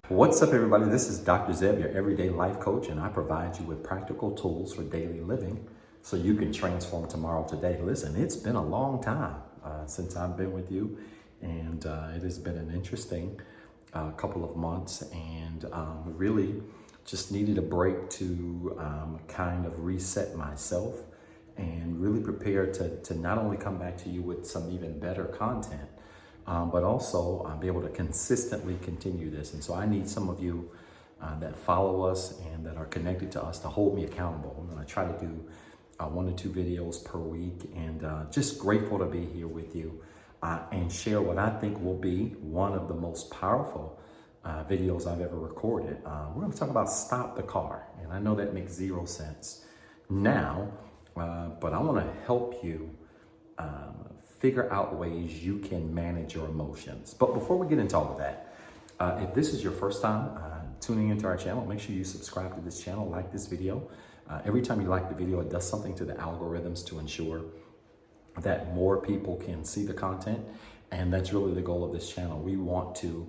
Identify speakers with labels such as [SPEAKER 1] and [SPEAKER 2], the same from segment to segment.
[SPEAKER 1] What's up, everybody? This is Dr. Zeb, your everyday life coach, and I provide you with practical tools for daily living so you can transform tomorrow today. Listen, it's been a long time since I've been with you, and it has been an interesting couple of months, and really just needed a break to kind of reset myself and really prepare to not only come back to you with some even better content, but also be able to consistently continue this. And so I need some of you that follow us and that are connected to us to hold me accountable. I'm going to try to do 1 to 2 videos per week, and just grateful to be here with you and share what I think will be one of the most powerful videos I've ever recorded. We're going to talk about stop the car. And I know that makes zero sense now, but I want to help you figure out ways you can manage your emotions. But before we get into all of that, if this is your first time tuning into our channel, make sure you subscribe to this channel, like this video. Every time you like the video, it does something to the algorithms to ensure that more people can see the content. And that's really the goal of this channel. We want to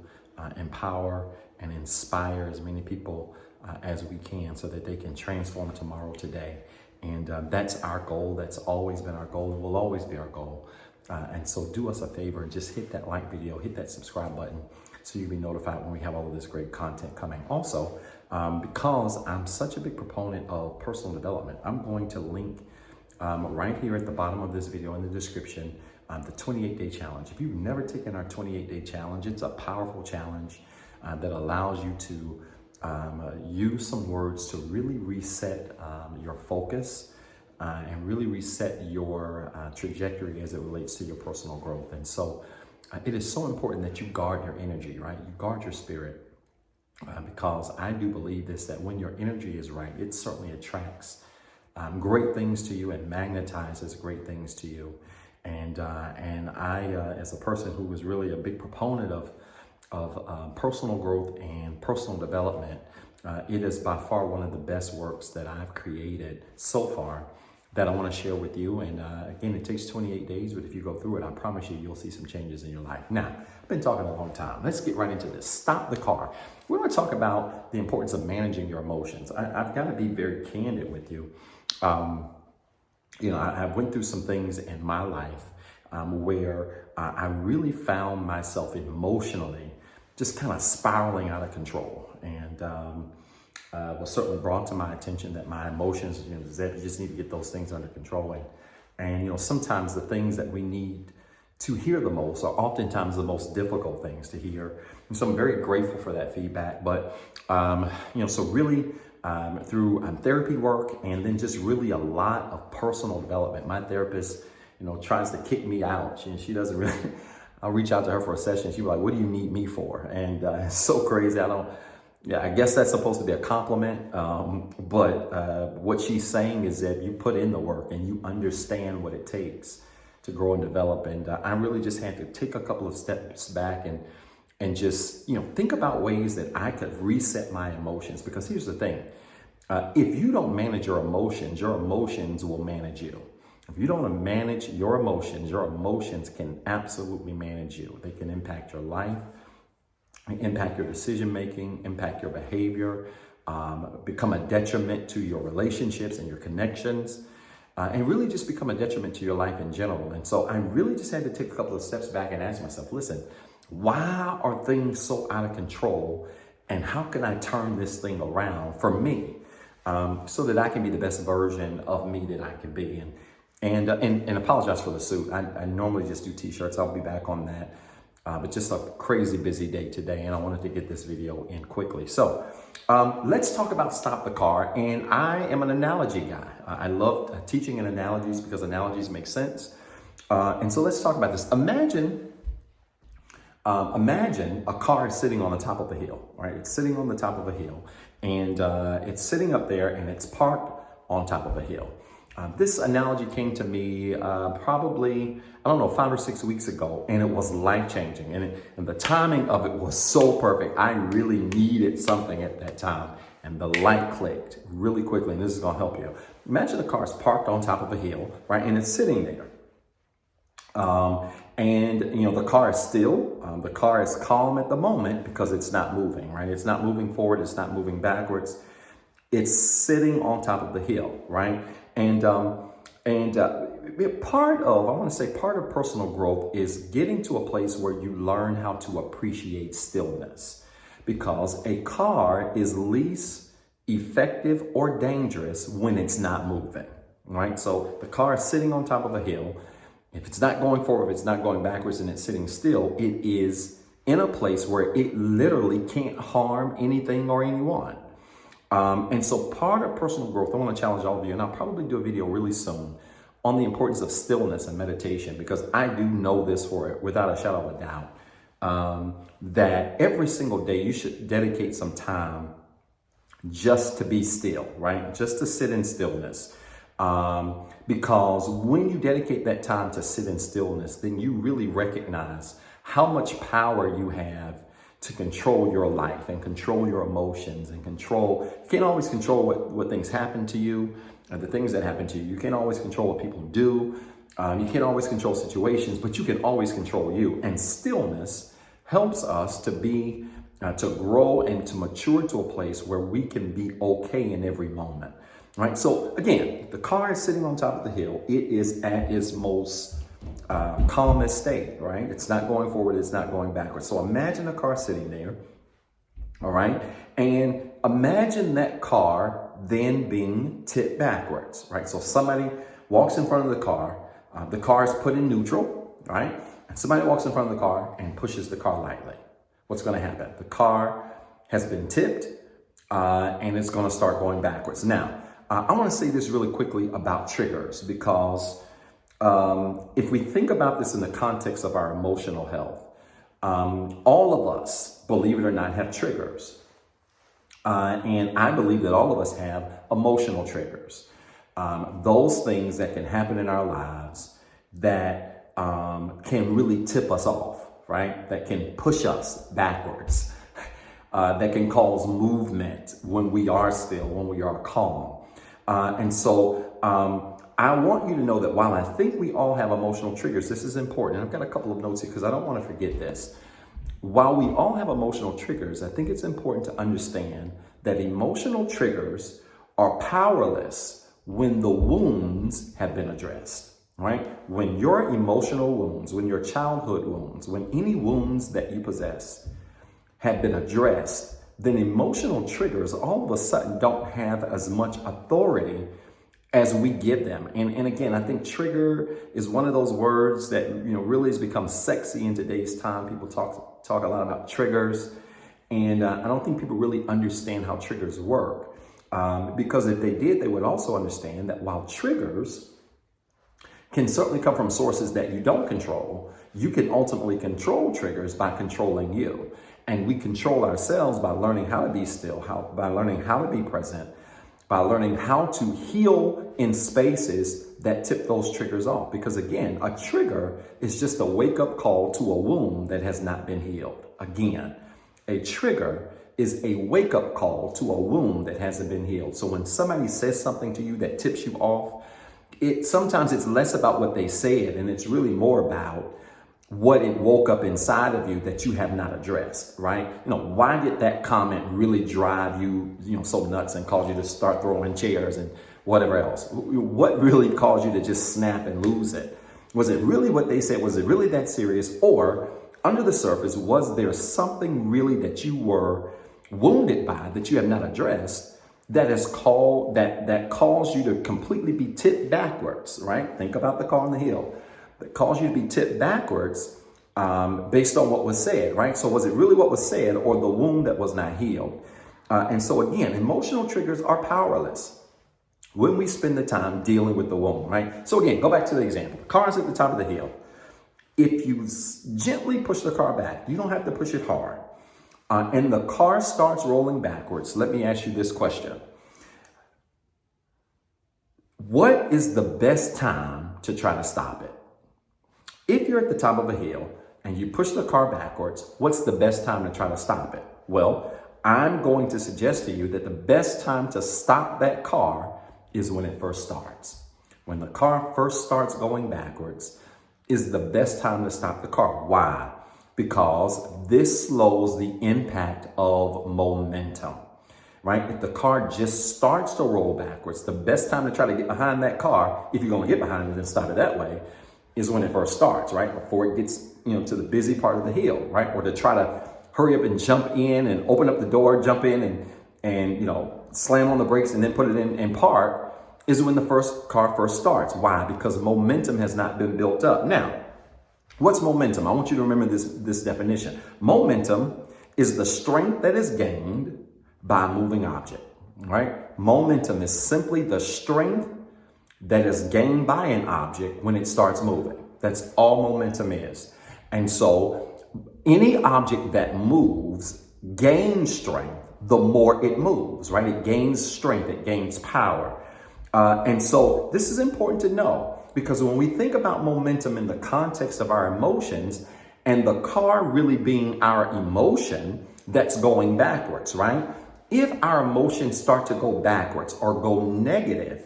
[SPEAKER 1] empower and inspire as many people as we can so that they can transform tomorrow today. And that's our goal. That's always been our goal and will always be our goal. And so do us a favor and just hit that like video, hit that subscribe button so you'll be notified when we have all of this great content coming. Also, because I'm such a big proponent of personal development, I'm going to link right here at the bottom of this video in the description, the 28-day challenge. If you've never taken our 28-day challenge, it's a powerful challenge that allows you to use some words to really reset your focus and really reset your trajectory as it relates to your personal growth. And so it is so important that you guard your energy, right? You guard your spirit because I do believe this, that when your energy is right, it certainly attracts great things to you and magnetizes great things to you. And I, as a person who was really a big proponent of personal growth and personal development, it is by far one of the best works that I've created so far that I want to share with you. And again, it takes 28 days, but if you go through it, I promise you, you'll see some changes in your life. Now, I've been talking a long time. Let's get right into this. Stop the car. We're going to talk about the importance of managing your emotions. I've got to be very candid with you. I went through some things in my life where I really found myself emotionally just kind of spiraling out of control. And was certainly brought to my attention that my emotions, Zeb, you just need to get those things under control. And sometimes the things that we need to hear the most are oftentimes the most difficult things to hear. And so I'm very grateful for that feedback. But, so really through therapy work and then just really a lot of personal development. My therapist, tries to kick me out. She doesn't really, I'll reach out to her for a session. She'll be like, what do you need me for? And it's so crazy. I guess that's supposed to be a compliment. But what she's saying is that you put in the work and you understand what it takes to grow and develop. And I really just had to take a couple of steps back and just, think about ways that I could reset my emotions. Because here's the thing. If you don't manage your emotions will manage you. If you don't manage your emotions can absolutely manage you. They can impact your life, impact your decision-making, impact your behavior, become a detriment to your relationships and your connections, and really just become a detriment to your life in general. And so I really just had to take a couple of steps back and ask myself, listen, why are things so out of control? And how can I turn this thing around for me so that I can be the best version of me that I can be? And apologize for the suit. I normally just do t-shirts. I'll be back on that. But just a crazy busy day today, and I wanted to get this video in quickly. So let's talk about stop the car. And I am an analogy guy. I love teaching in analogies because analogies make sense. And so let's talk about this. Imagine a car is sitting on the top of a hill, right? It's sitting on the top of a hill, and it's sitting up there, and it's parked on top of a hill. This analogy came to me probably, 5 or 6 weeks ago, and it was life-changing. And the timing of it was so perfect. I really needed something at that time. And the light clicked really quickly, and this is going to help you. Imagine the car is parked on top of a hill, right? And it's sitting there. And, the car is still, the car is calm at the moment because it's not moving, right? It's not moving forward. It's not moving backwards. It's sitting on top of the hill, right? Part of personal growth is getting to a place where you learn how to appreciate stillness, because a car is least effective or dangerous when it's not moving, right? So the car is sitting on top of a hill. If it's not going forward, if it's not going backwards, and it's sitting still, it is in a place where it literally can't harm anything or anyone. And so part of personal growth, I want to challenge all of you, and I'll probably do a video really soon on the importance of stillness and meditation, because I do know this for it without a shadow of a doubt, that every single day you should dedicate some time just to be still, right? Just to sit in stillness. Because when you dedicate that time to sit in stillness, then you really recognize how much power you have to control your life and control your emotions and you can't always control what things happen to you, the things that happen to you. You can't always control what people do. You can't always control situations, but you can always control you. And stillness helps us to to grow and to mature to a place where we can be okay in every moment, right? So again, the car is sitting on top of the hill. It is at its most calmest state, right? It's not going forward. It's not going backwards. So imagine a car sitting there, all right? And imagine that car then being tipped backwards, right? So somebody walks in front of the car is put in neutral, right? And somebody walks in front of the car and pushes the car lightly. What's going to happen? The car has been tipped and it's going to start going backwards. Now, I want to say this really quickly about triggers, because if we think about this in the context of our emotional health, all of us, believe it or not, have triggers. And I believe that all of us have emotional triggers. Those things that can happen in our lives that can really tip us off, right? That can push us backwards, that can cause movement when we are still, when we are calm. And so I want you to know that while I think we all have emotional triggers, this is important. And I've got a couple of notes here because I don't want to forget this. While we all have emotional triggers, I think it's important to understand that emotional triggers are powerless when the wounds have been addressed, right? When your emotional wounds, when your childhood wounds, when any wounds that you possess have been addressed, then emotional triggers all of a sudden don't have as much authority as we give them. And again, I think trigger is one of those words that, really has become sexy in today's time. People talk a lot about triggers. And I don't think people really understand how triggers work. Because if they did, they would also understand that while triggers can certainly come from sources that you don't control, you can ultimately control triggers by controlling you. And we control ourselves by learning how to be still, by learning how to be present, by learning how to heal in spaces that tip those triggers off. Because again, a trigger is just a wake-up call to a wound that has not been healed. Again, a trigger is a wake-up call to a wound that hasn't been healed. So when somebody says something to you that tips you off, sometimes it's less about what they said, and it's really more about what it woke up inside of you that you have not addressed, right? Why did that comment really drive you, so nuts and cause you to start throwing chairs and whatever else? What really caused you to just snap and lose it? Was it really what they said? Was it really that serious? Or under the surface, was there something really that you were wounded by that you have not addressed that caused you to completely be tipped backwards, right? Think about the car on the hill. That caused you to be tipped backwards based on what was said, right? So was it really what was said or the wound that was not healed? And so again, emotional triggers are powerless when we spend the time dealing with the wound, right? So again, go back to the example. The car's at the top of the hill. If you gently push the car back, you don't have to push it hard, and the car starts rolling backwards, let me ask you this question. What is the best time to try to stop it? If you're at the top of a hill and you push the car backwards, what's the best time to try to stop it? Well, I'm going to suggest to you that the best time to stop that car is when it first starts. When the car first starts going backwards, is the best time to stop the car. Why? Because this slows the impact of momentum, right? If the car just starts to roll backwards, the best time to try to get behind that car, if you're going to get behind it and stop it that way, is when it first starts, right? Before it gets, to the busy part of the hill, right? Or to try to hurry up and jump in and open up the door, jump in and slam on the brakes and then put it in and park, is when the car first starts. Why? Because momentum has not been built up. Now, what's momentum? I want you to remember this definition. Momentum is the strength that is gained by a moving object, right? Momentum is simply the strength that is gained by an object when it starts moving. That's all momentum is. And so any object that moves gains strength the more it moves, right? It gains strength, it gains power. And so this is important to know, because when we think about momentum in the context of our emotions, and the car really being our emotion that's going backwards, right? If our emotions start to go backwards or go negative,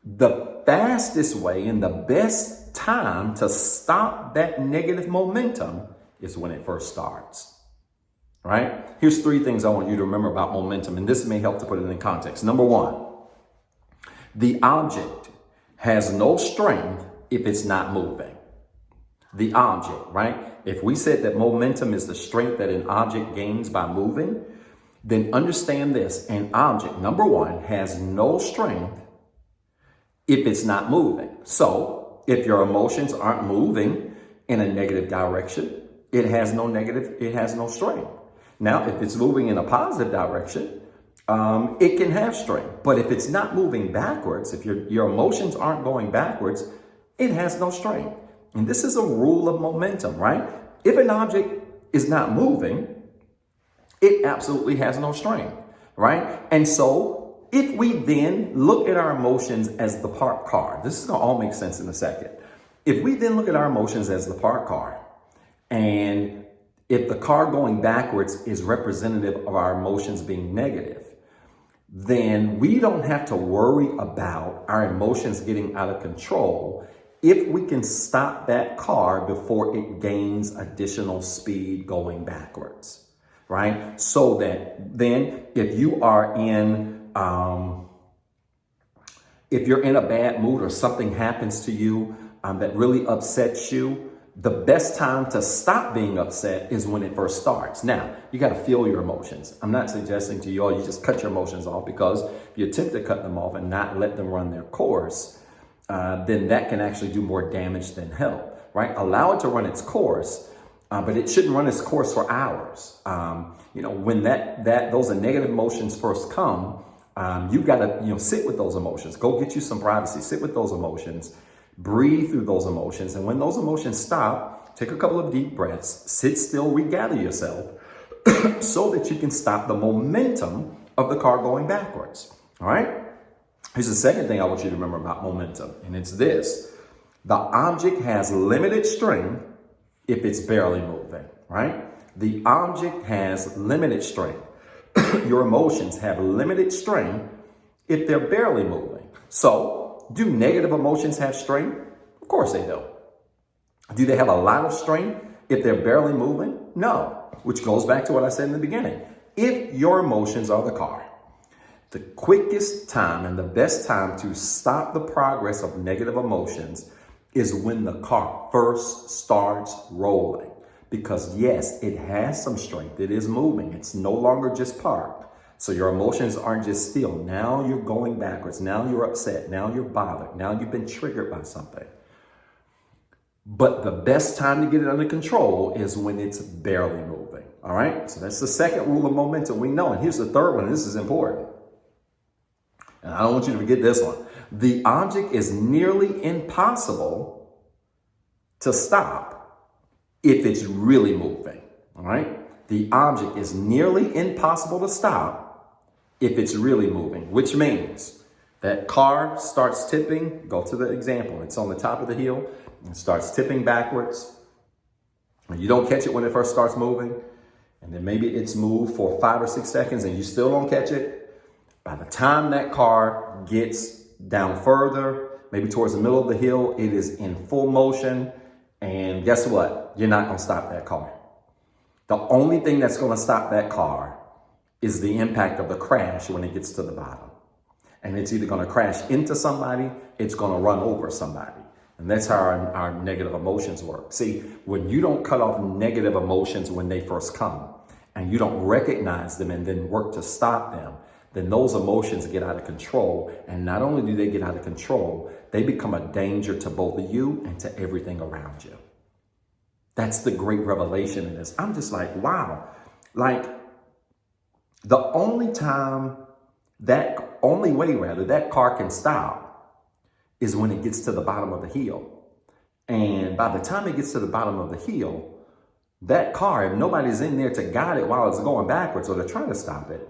[SPEAKER 1] the fastest way and the best time to stop that negative momentum is when it first starts, right? Here's 3 things I want you to remember about momentum, and this may help to put it in context. Number 1, the object has no strength if it's not moving. The object, right? If we said that momentum is the strength that an object gains by moving, then understand this: an object, number 1, has no strength if it's not moving. So if your emotions aren't moving in a negative direction, it has no strength. Now, if it's moving in a positive direction, it can have strength. But if it's not moving backwards, if your emotions aren't going backwards, it has no strength. And this is a rule of momentum, right? If an object is not moving, it absolutely has no strength, right? And so if we then look at our emotions as the parked car, this is going to all make sense in a second. If we then look at our emotions as the parked car, and if the car going backwards is representative of our emotions being negative, then we don't have to worry about our emotions getting out of control if we can stop that car before it gains additional speed going backwards, right? So that then if you are if you're in a bad mood or something happens to you that really upsets you, the best time to stop being upset is when it first starts. Now, you got to feel your emotions. I'm not suggesting to you all you just cut your emotions off, because if you attempt to cut them off and not let them run their course, then that can actually do more damage than help, right? Allow it to run its course, but it shouldn't run its course for hours. When those negative emotions first come, you got to sit with those emotions. Go get you some privacy. Sit with those emotions. Breathe through those emotions. And when those emotions stop, take a couple of deep breaths, sit still, regather yourself so that you can stop the momentum of the car going backwards. All right. Here's the second thing I want you to remember about momentum. And it's this: the object has limited strength if it's barely moving, right? The object has limited strength. Your emotions have limited strength if they're barely moving. So, do negative emotions have strength? Of course they do. Do they have a lot of strength if they're barely moving? No. Which goes back to what I said in the beginning. If your emotions are the car, the quickest time and the best time to stop the progress of negative emotions is when the car first starts rolling. Because yes, it has some strength. It is moving. It's no longer just parked. So your emotions aren't just still. Now you're going backwards. Now you're upset. Now you're bothered. Now you've been triggered by something. But the best time to get it under control is when it's barely moving. All right. So that's the second rule of momentum we know. And here's the third one. And this is important. And I don't want you to forget this one. The object is nearly impossible to stop if it's really moving. All right. The object is nearly impossible to stop if it's really moving, which means that car starts tipping. Go to the example. It's on the top of the hill and starts tipping backwards. And you don't catch it when it first starts moving. And then maybe it's moved for 5 or 6 seconds and you still don't catch it. By the time that car gets down further, maybe towards the middle of the hill, it is in full motion And guess what? You're not going to stop that car. The only thing that's going to stop that car is the impact of the crash when it gets to the bottom. And it's either going to crash into somebody, it's going to run over somebody. And that's how our negative emotions work. See, when you don't cut off negative emotions when they first come, and you don't recognize them and then work to stop them, then those emotions get out of control. And not only do they get out of control, they become a danger to both of you and to everything around you. That's the great revelation in this. I'm just like, wow. Like, the only way that car can stop is when it gets to the bottom of the hill. And by the time it gets to the bottom of the hill, that car, if nobody's in there to guide it while it's going backwards or they're trying to stop it,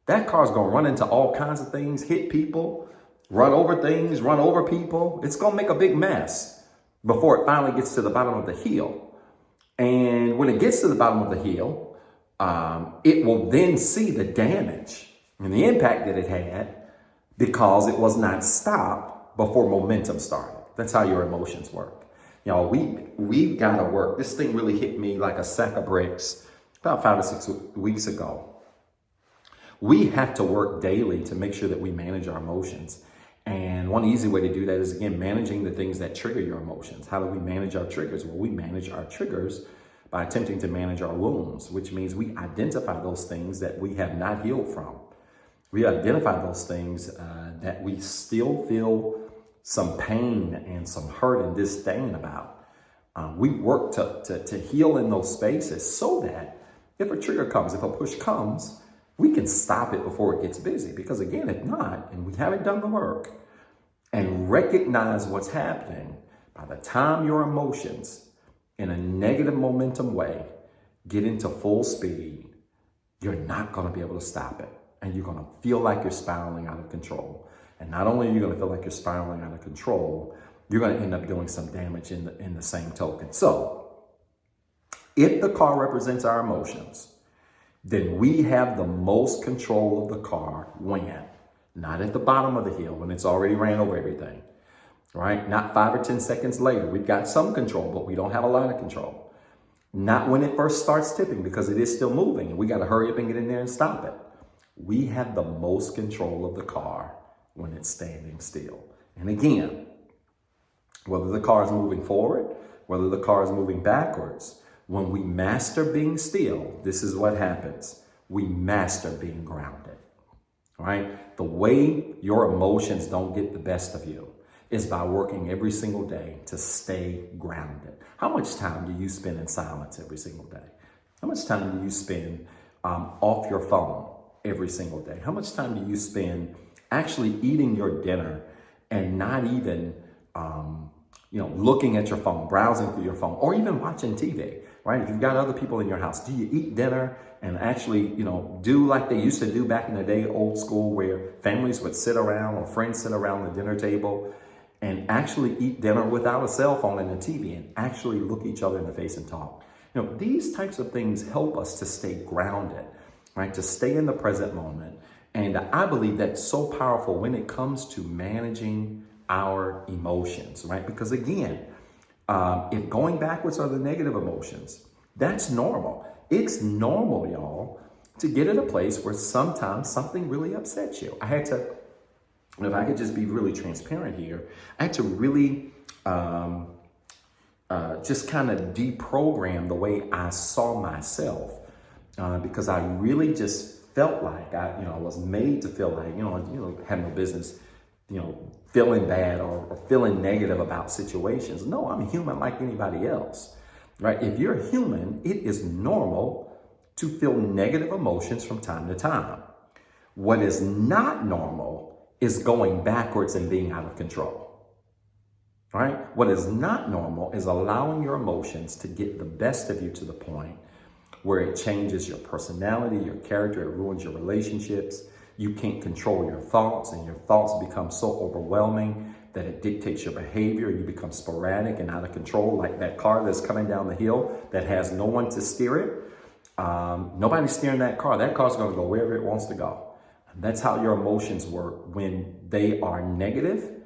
[SPEAKER 1] that car's going to run into all kinds of things, hit people, run over things, run over people. It's going to make a big mess before it finally gets to the bottom of the hill. And when it gets to the bottom of the hill, it will then see the damage and the impact that it had because it was not stopped before momentum started. That's how your emotions work. Y'all, we've got to work. This thing really hit me like a sack of bricks about 5 or 6 weeks ago. We have to work daily to make sure that we manage our emotions. And one easy way to do that is, again, managing the things that trigger your emotions. How do we manage our triggers? Well, we manage our triggers by attempting to manage our wounds, which means we identify those things that we have not healed from. We identify those things that we still feel some pain and some hurt and disdain about. We work to heal in those spaces so that if a trigger comes, if a push comes, we can stop it before it gets busy. Because again, if not, and we haven't done the work and recognize what's happening, by the time your emotions in a negative momentum way get into full speed, you're not going to be able to stop it. And you're going to feel like you're spiraling out of control. And not only are you going to feel like you're spiraling out of control, you're going to end up doing some damage in the same token. So if the car represents our emotions, then we have the most control of the car when? Not at the bottom of the hill when it's already ran over everything, right? Not 5 or 10 seconds later. We've got some control, but we don't have a lot of control. Not when it first starts tipping because it is still moving and we got to hurry up and get in there and stop it. We have the most control of the car when it's standing still. And again, whether the car is moving forward, whether the car is moving backwards, when we master being still, this is what happens. We master being grounded, right? The way your emotions don't get the best of you is by working every single day to stay grounded. How much time do you spend in silence every single day? How much time do you spend off your phone every single day? How much time do you spend actually eating your dinner and not even, looking at your phone, browsing through your phone, or even watching TV, right? If you've got other people in your house, do you eat dinner and actually, do like they used to do back in the day, old school, where families would sit around or friends sit around the dinner table and actually eat dinner without a cell phone and a TV and actually look each other in the face and talk? These types of things help us to stay grounded, right? To stay in the present moment. And I believe that's so powerful when it comes to managing our emotions, right? Because again, if going backwards are the negative emotions, that's normal. It's normal, y'all, to get at a place where sometimes something really upsets you. I had to, if I could just be really transparent here, I had to really just kind of deprogram the way I saw myself because I really just felt like I was made to feel like, had no business, feeling bad or feeling negative about situations. No, I'm human like anybody else, right? If you're human, it is normal to feel negative emotions from time to time. What is not normal is going backwards and being out of control, right? What is not normal is allowing your emotions to get the best of you to the point where it changes your personality, your character, it ruins your relationships. You can't control your thoughts, and your thoughts become so overwhelming that it dictates your behavior. You become sporadic and out of control, like that car that's coming down the hill that has no one to steer it. Nobody's steering that car. That car's going to go wherever it wants to go. And that's how your emotions work. When they are negative,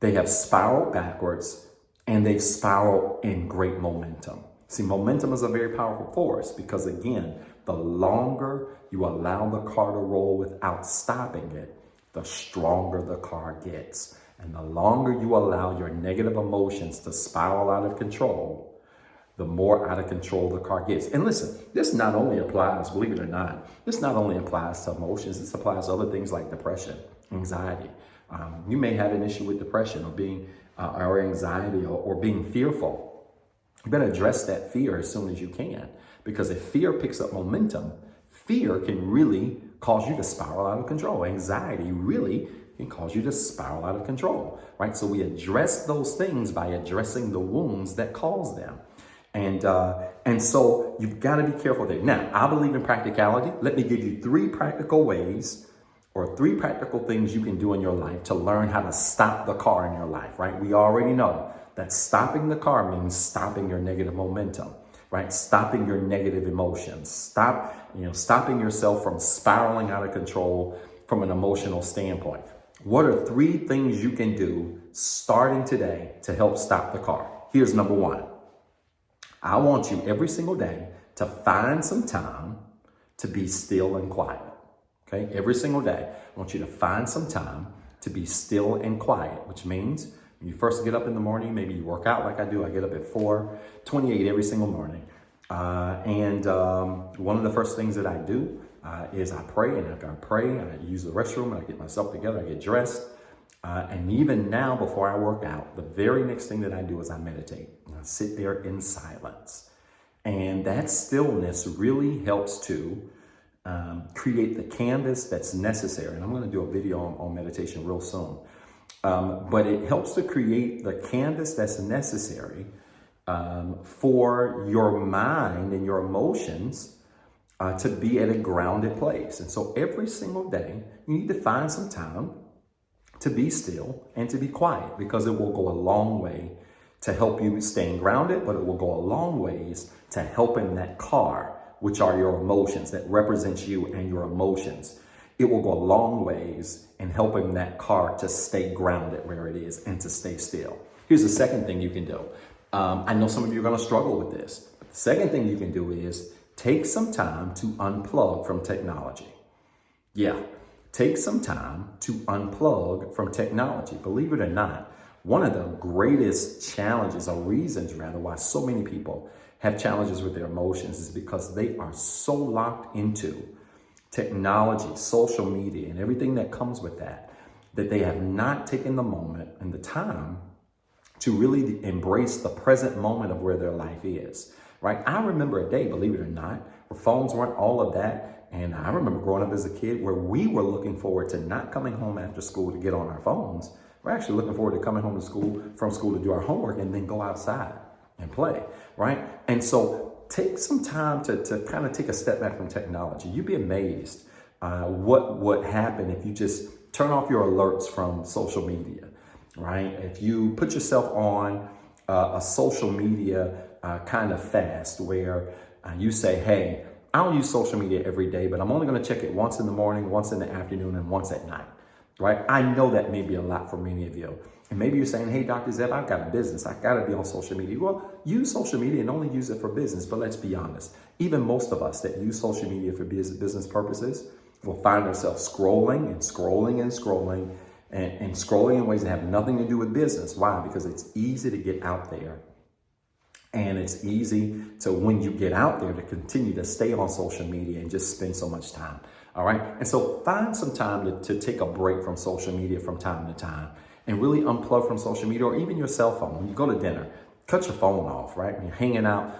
[SPEAKER 1] they have spiraled backwards, and they've spiraled in great momentum. See, momentum is a very powerful force because, again, the longer you allow the car to roll without stopping it, the stronger the car gets. And the longer you allow your negative emotions to spiral out of control, the more out of control the car gets. And listen, this not only applies, believe it or not, this not only applies to emotions, this applies to other things like depression, anxiety. You may have an issue with depression or being or anxiety or being fearful. You better address that fear as soon as you can, because if fear picks up momentum, fear can really cause you to spiral out of control. Anxiety really can cause you to spiral out of control, right? So we address those things by addressing the wounds that cause them. And so you've got to be careful there. Now, I believe in practicality. Let me give you 3 practical ways or 3 practical things you can do in your life to learn how to stop the car in your life, right? We already know that stopping the car means stopping your negative momentum, right? Stopping your negative emotions. Stopping yourself from spiraling out of control from an emotional standpoint. What are 3 things you can do starting today to help stop the car? Here's number 1. I want you every single day to find some time to be still and quiet. Okay? Every single day, I want you to find some time to be still and quiet, which means when you first get up in the morning, maybe you work out like I do. I get up at 4:28 every single morning. One of the first things that I do is I pray. And after I pray, I use the restroom, I get myself together, I get dressed. And even now, before I work out, the very next thing that I do is I meditate. I sit there in silence. And that stillness really helps to create the canvas that's necessary. And I'm going to do a video on meditation real soon. But it helps to create the canvas that's necessary for your mind and your emotions to be at a grounded place. And so every single day, you need to find some time to be still and to be quiet, because it will go a long way to help you staying grounded, but it will go a long ways to helping that car, which are your emotions, that represents you and your emotions. It will go a long ways in helping that car to stay grounded where it is and to stay still. Here's the second thing you can do. I know some of you are going to struggle with this. But the second thing you can do is take some time to unplug from technology. Yeah, take some time to unplug from technology. Believe it or not, one of the greatest challenges, or reasons rather, why so many people have challenges with their emotions is because they are so locked into technology, social media, and everything that comes with that, that they have not taken the moment and the time to really embrace the present moment of where their life is, right? I remember a day, believe it or not, where phones weren't all of that. And I remember growing up as a kid where we were looking forward to not coming home after school to get on our phones. We're actually looking forward to coming home from school to do our homework and then go outside and play, right? And so take some time to kind of take a step back from technology. You'd be amazed what would happen if you just turn off your alerts from social media, right? If you put yourself on a social media kind of fast where you say, hey, I don't use social media every day, but I'm only going to check it once in the morning, once in the afternoon, and once at night, right? I know that may be a lot for many of you. And maybe you're saying, hey, Dr. Zeb, I've got a business. I got to be on social media. Well, use social media and only use it for business. But let's be honest. Even most of us that use social media for business purposes will find ourselves scrolling and scrolling and scrolling and scrolling in ways that have nothing to do with business. Why? Because it's easy to get out there. And it's easy to, when you get out there, to continue to stay on social media and just spend so much time. All right. And so find some time to take a break from social media from time to time and really unplug from social media, or even your cell phone. When you go to dinner, cut your phone off, right? When you're hanging out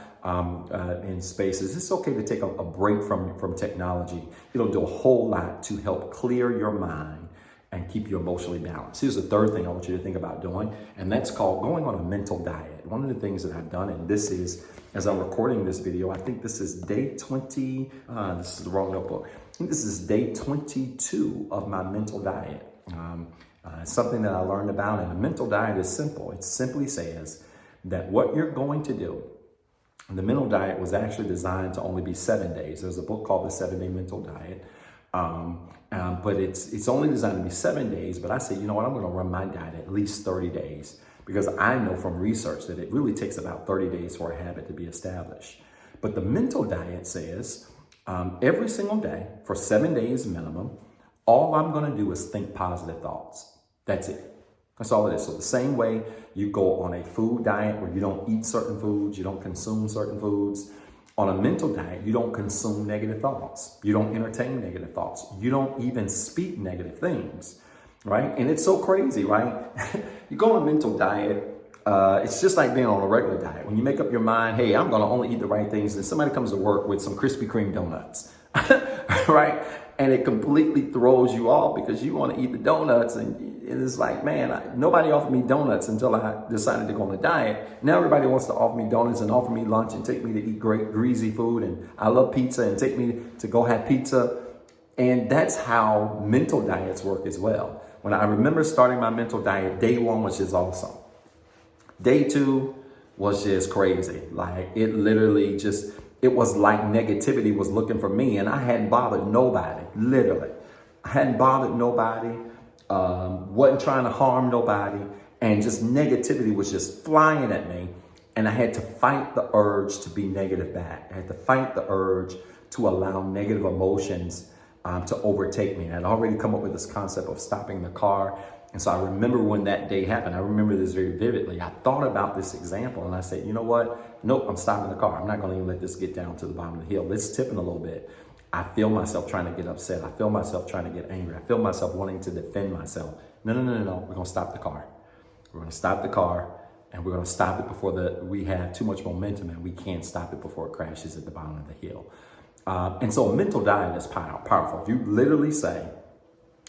[SPEAKER 1] in spaces, it's okay to take a break from technology. It'll do a whole lot to help clear your mind and keep you emotionally balanced. Here's the third thing I want you to think about doing, and that's called going on a mental diet. One of the things that I've done, and this is, as I'm recording this video, I think this is day 20, this is the wrong notebook. I think this is day 22 of my mental diet. It's something that I learned about, and a mental diet is simple. It simply says that what you're going to do, and the mental diet was actually designed to only be 7 days. There's a book called The 7-Day Mental Diet. But it's only designed to be 7 days. But I say, you know what, I'm going to run my diet at least 30 days, because I know from research that it really takes about 30 days for a habit to be established. But the mental diet says every single day for 7 days minimum, all I'm going to do is think positive thoughts. That's it. That's all it is. So the same way you go on a food diet where you don't eat certain foods, you don't consume certain foods, on a mental diet, you don't consume negative thoughts. You don't entertain negative thoughts. You don't even speak negative things, right? And it's so crazy, right? You go on a mental diet, it's just like being on a regular diet. When you make up your mind, hey, I'm going to only eat the right things, and somebody comes to work with some Krispy Kreme donuts, right? And it completely throws you off because you want to eat the donuts. And it's like, man, nobody offered me donuts until I decided to go on a diet. Now everybody wants to offer me donuts and offer me lunch and take me to eat great greasy food. And I love pizza and take me to go have pizza. And that's how mental diets work as well. When I remember starting my mental diet, day 1 was just awesome. Day 2 was just crazy. Like it literally just, it was like negativity was looking for me, and I hadn't bothered nobody, literally. I hadn't bothered nobody, wasn't trying to harm nobody, and just negativity was just flying at me, and I had to fight the urge to be negative back. I had to fight the urge to allow negative emotions to overtake me. And I'd already come up with this concept of stopping the car. And so I remember when that day happened, I remember this very vividly. I thought about this example and I said, you know what? Nope, I'm stopping the car. I'm not going to even let this get down to the bottom of the hill. It's tipping a little bit. I feel myself trying to get upset. I feel myself trying to get angry. I feel myself wanting to defend myself. No. We're going to stop the car. We're going to stop the car, and we're going to stop it before we have too much momentum, and we can't stop it before it crashes at the bottom of the hill. And so a mental diet is powerful. You literally say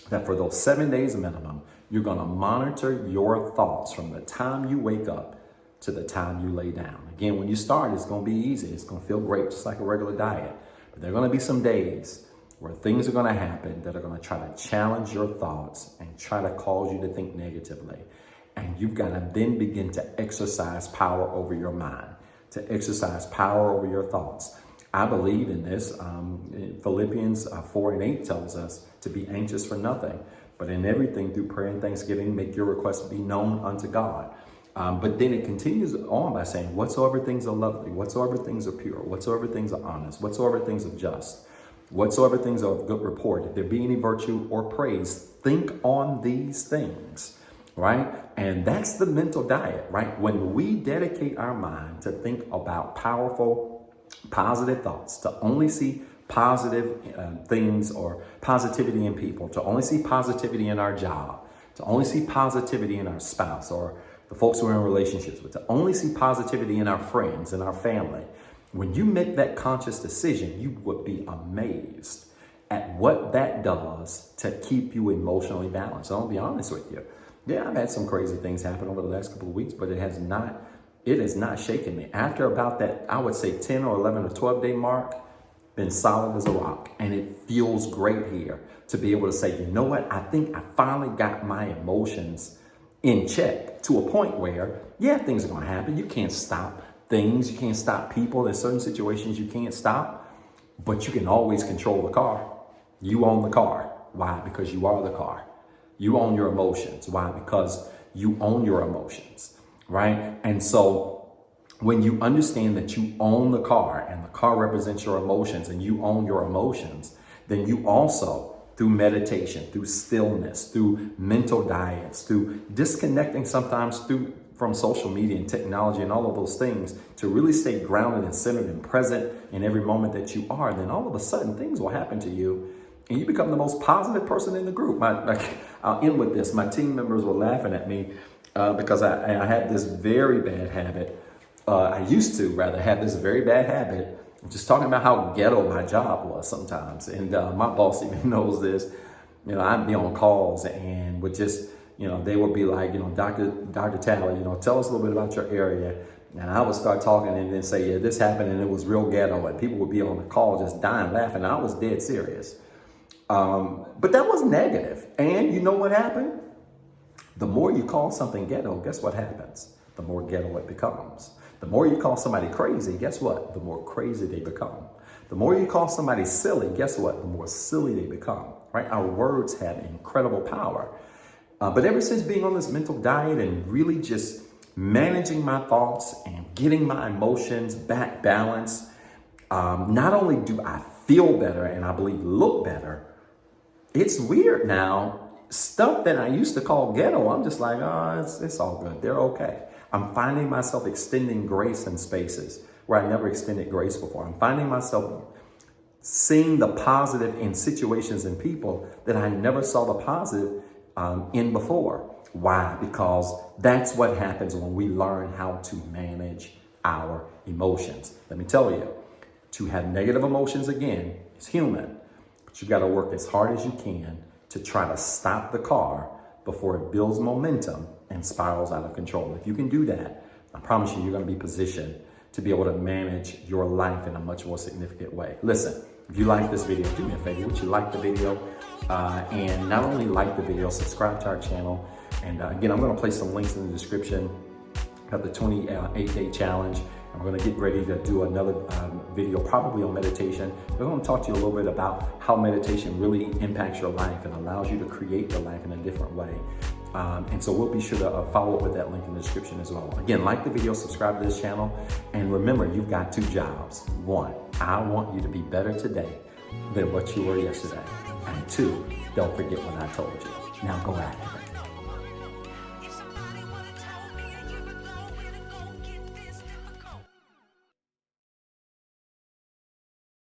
[SPEAKER 1] that for those 7 days minimum, you're going to monitor your thoughts from the time you wake up to the time you lay down. Again, when you start, it's going to be easy. It's going to feel great, just like a regular diet. But there are going to be some days where things are going to happen that are going to try to challenge your thoughts and try to cause you to think negatively. And you've got to then begin to exercise power over your mind, to exercise power over your thoughts. I believe in this. Philippians 4:8 tells us to be anxious for nothing, but in everything through prayer and thanksgiving, make your requests be known unto God. But then it continues on by saying, whatsoever things are lovely, whatsoever things are pure, whatsoever things are honest, whatsoever things are just, whatsoever things are of good report, if there be any virtue or praise, think on these things, right? And that's the mental diet, right? When we dedicate our mind to think about powerful, positive thoughts, to only see positive things or positivity in people, to only see positivity in our job, to only see positivity in our spouse or the folks we're in relationships with, to only see positivity in our friends and our family. When you make that conscious decision, you would be amazed at what that does to keep you emotionally balanced. I'll be honest with you. Yeah, I've had some crazy things happen over the last couple of weeks, but it has not shaken me. After about that, I would say 10 or 11 or 12 day mark, been solid as a rock. And it feels great here to be able to say, you know what? I think I finally got my emotions in check to a point where, yeah, things are going to happen. You can't stop things. You can't stop people. There's certain situations you can't stop, but you can always control the car. You own the car. Why? Because you are the car. You own your emotions. Why? Because you own your emotions, right? And so when you understand that you own the car and the car represents your emotions and you own your emotions, then you also, through meditation, through stillness, through mental diets, through disconnecting sometimes from social media and technology and all of those things to really stay grounded and centered and present in every moment that you are, then all of a sudden things will happen to you and you become the most positive person in the group. I'll end with this. My team members were laughing at me because I had this very bad habit. I used to rather have this very bad habit of just talking about how ghetto my job was sometimes. And my boss even knows this. You know, I'd be on calls and would just, you know, they would be like, you know, Dr. Talley, you know, tell us a little bit about your area. And I would start talking and then say, yeah, this happened and it was real ghetto. And people would be on the call just dying laughing. I was dead serious. But that was negative. And you know what happened? The more you call something ghetto, guess what happens? The more ghetto it becomes. The more you call somebody crazy, guess what? The more crazy they become. The more you call somebody silly, guess what? The more silly they become, right? Our words have incredible power. But ever since being on this mental diet and really just managing my thoughts and getting my emotions back balanced. Not only do I feel better and I believe look better, it's weird now. Stuff that I used to call ghetto, I'm just like, oh, it's all good. They're okay. I'm finding myself extending grace in spaces where I never extended grace before. I'm finding myself seeing the positive in situations and people that I never saw the positive in before. Why? Because that's what happens when we learn how to manage our emotions. Let me tell you, to have negative emotions again is human, but you got to work as hard as you can to try to stop the car before it builds momentum and spirals out of control. If you can do that, I promise you, you're going to be positioned to be able to manage your life in a much more significant way. Listen, if you like this video, do me a favor. Would you like the video? And not only like the video, subscribe to our channel. And again, I'm going to place some links in the description of the 28-day challenge. And we're going to get ready to do another video, probably on meditation. We're going to talk to you a little bit about how meditation really impacts your life and allows you to create your life in a different way. And so we'll be sure to follow up with that link in the description as well. Again, like the video, subscribe to this channel, and remember, you've got 2 jobs. 1, I want you to be better today than what you were yesterday. And 2, don't forget what I told you. Now go after it.